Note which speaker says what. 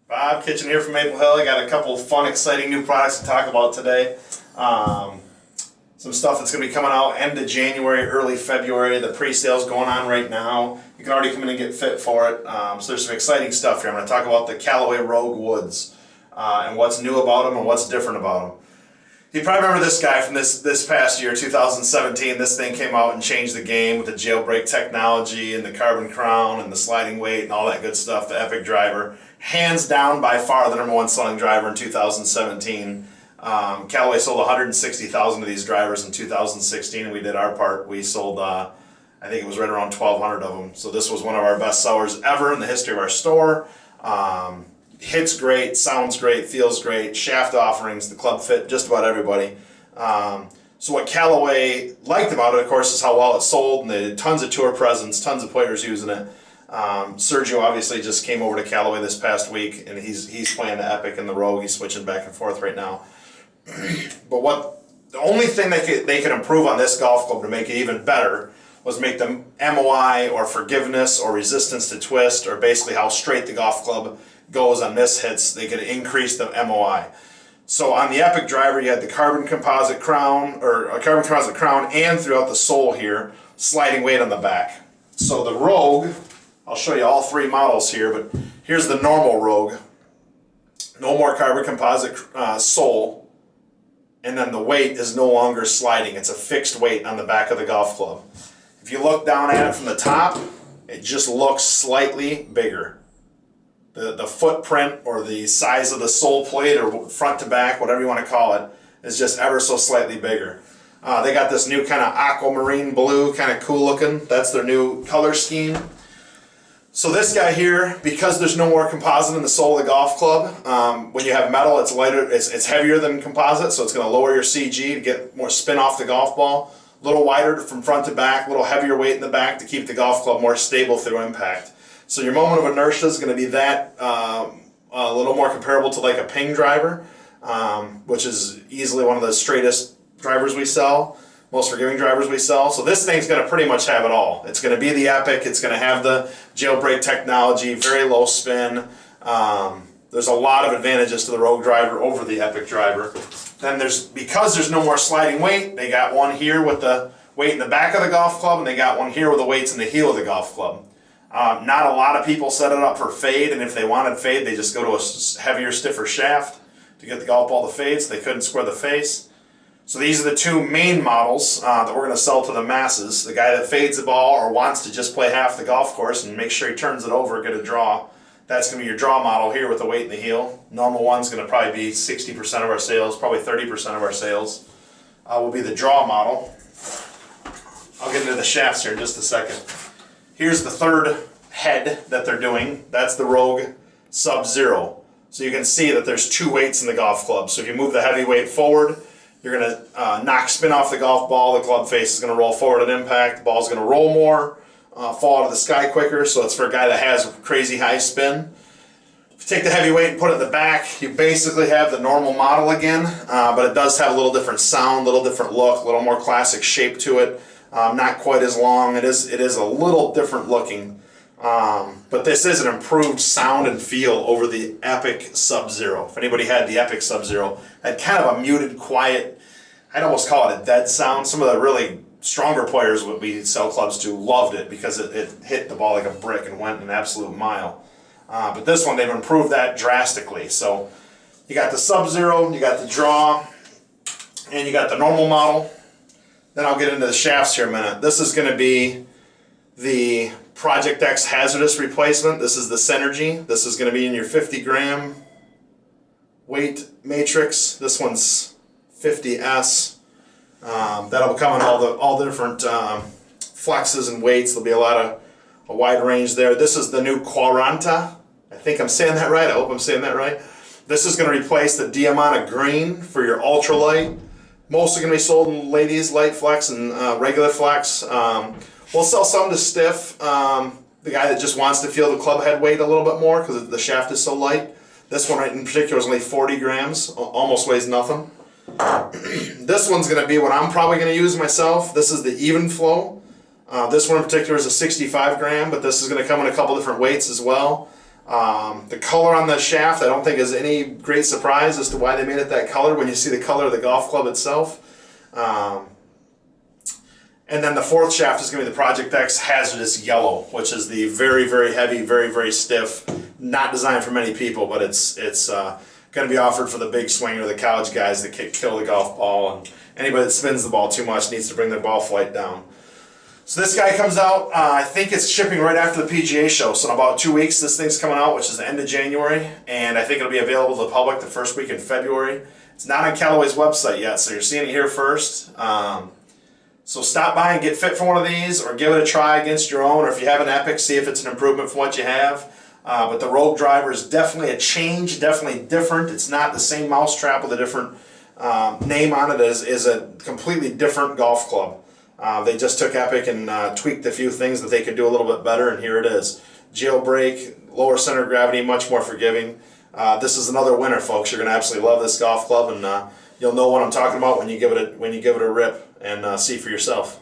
Speaker 1: Bob Kitchen here from Maple Hill. I got a couple of fun, exciting new products to talk about today. Some stuff that's going to be coming out end of January, early February. The pre-sale's going on right now. You can already come in and get fit for it. So there's some exciting stuff here. I'm going to talk about the Callaway Rogue Woods and what's new about them and what's different about them. You probably remember this guy from this past year, 2017. This thing came out and changed the game with the Jailbreak technology and the carbon crown and the sliding weight and all that good stuff, the Epic driver. Hands down, by far, the #1 selling driver in 2017. Callaway sold 160,000 of these drivers in 2016, and we did our part. We sold, I think it was right around 1,200 of them. So this was one of our best sellers ever in the history of our store. Hits great, sounds great, feels great. Shaft offerings, the club fit just about everybody. So what Callaway liked about it, of course, is how well it sold, and they did tons of tour presence, tons of players using it. Sergio obviously just came over to Callaway this past week, and he's playing the Epic and the Rogue. He's switching back and forth right now. But the only thing they could improve on this golf club to make it even better was make the MOI or forgiveness or resistance to twist, or basically how straight the golf club goes on miss hits. They could increase the MOI. So on the Epic driver, you had the carbon composite crown, or a carbon composite crown, and throughout the sole here, sliding weight on the back. So the Rogue, I'll show you all three models here, but here's the normal Rogue. No more carbon composite sole, and then the weight is no longer sliding. It's a fixed weight on the back of the golf club. If you look down at it from the top, it just looks slightly bigger. The footprint or the size of the sole plate, or front to back, whatever you want to call it, is just ever so slightly bigger. They got this new kind of aquamarine blue, kind of cool looking. That's their new color scheme. So this guy here, because there's no more composite in the sole of the golf club, when you have metal, it's lighter, it's heavier than composite, so it's going to lower your CG to get more spin off the golf ball. A little wider from front to back, a little heavier weight in the back to keep the golf club more stable through impact. So your moment of inertia is going to be that a little more comparable to like a ping driver, which is easily one of the straightest drivers we sell, most forgiving drivers we sell. So this thing's going to pretty much have it all. It's going to be the Epic. It's going to have the Jailbreak technology, very low spin. There's a lot of advantages to the Rogue driver over the Epic driver. Then because there's no more sliding weight, they got one here with the weight in the back of the golf club, and they got one here with the weights in the heel of the golf club. Not a lot of people set it up for fade, and if they wanted fade, they just go to a heavier, stiffer shaft to get the golf ball to fade, so they couldn't square the face. So these are the two main models that we're going to sell to the masses. The guy that fades the ball or wants to just play half the golf course and make sure he turns it over, get a draw. That's going to be your draw model here with the weight in the heel. Normal one's going to probably be 60% of our sales, probably 30% of our sales will be the draw model. I'll get into the shafts here in just a second. Here's the third head that they're doing. That's the Rogue Sub-Zero. So you can see that there's two weights in the golf club. So if you move the heavy weight forward, you're going to knock spin off the golf ball. The club face is going to roll forward at impact. The ball's going to roll more, fall out of the sky quicker. So it's for a guy that has crazy high spin. If you take the heavy weight and put it in the back, you basically have the normal model again, but it does have a little different sound, a little different look, a little more classic shape to it. Not quite as long. It is a little different looking, but this is an improved sound and feel over the Epic Sub-Zero. If anybody had the Epic Sub-Zero, had kind of a muted, quiet, I'd almost call it a dead sound. Some of the really stronger players what we sell clubs to loved it because it hit the ball like a brick and went an absolute mile. But this one, they've improved that drastically. So you got the Sub-Zero, you got the draw, and you got the normal model. Then I'll get into the shafts here in a minute. This is going to be the Project X Hazardous replacement. This is the Synergy. This is going to be in your 50-gram weight matrix. This one's 50S. That'll come in all the different flexes and weights. There'll be a wide range there. This is the new Quaranta. I think I'm saying that right. I hope I'm saying that right. This is going to replace the Diamante Green for your ultralight. Mostly going to be sold in ladies, light flex, and regular flex. We'll sell some to stiff, the guy that just wants to feel the club head weight a little bit more because the shaft is so light. This one right in particular is only 40 grams, almost weighs nothing. This one's going to be what I'm probably going to use myself. This is the Even Flow. This one in particular is a 65 gram, but this is going to come in a couple different weights as well. The color on the shaft, I don't think is any great surprise as to why they made it that color when you see the color of the golf club itself. And then the fourth shaft is going to be the Project X Hazardous Yellow, which is the very, very heavy, very, very stiff, not designed for many people, but it's going to be offered for the big swinger, the college guys that kill the golf ball, and anybody that spins the ball too much needs to bring their ball flight down. So this guy comes out, I think it's shipping right after the PGA show, so in about 2 weeks this thing's coming out, which is the end of January, and I think it'll be available to the public the first week in February. It's not on Callaway's website yet, so you're seeing it here first. So stop by and get fit for one of these, or give it a try against your own, or if you have an Epic, see if it's an improvement from what you have. But the Rogue Driver is definitely a change, definitely different. It's not the same mousetrap with a different name on it. Is a completely different golf club. They just took Epic and tweaked a few things that they could do a little bit better, and here it is. Jailbreak, lower center of gravity, much more forgiving. This is another winner, folks. You're going to absolutely love this golf club, and you'll know what I'm talking about when you give it a rip and see for yourself.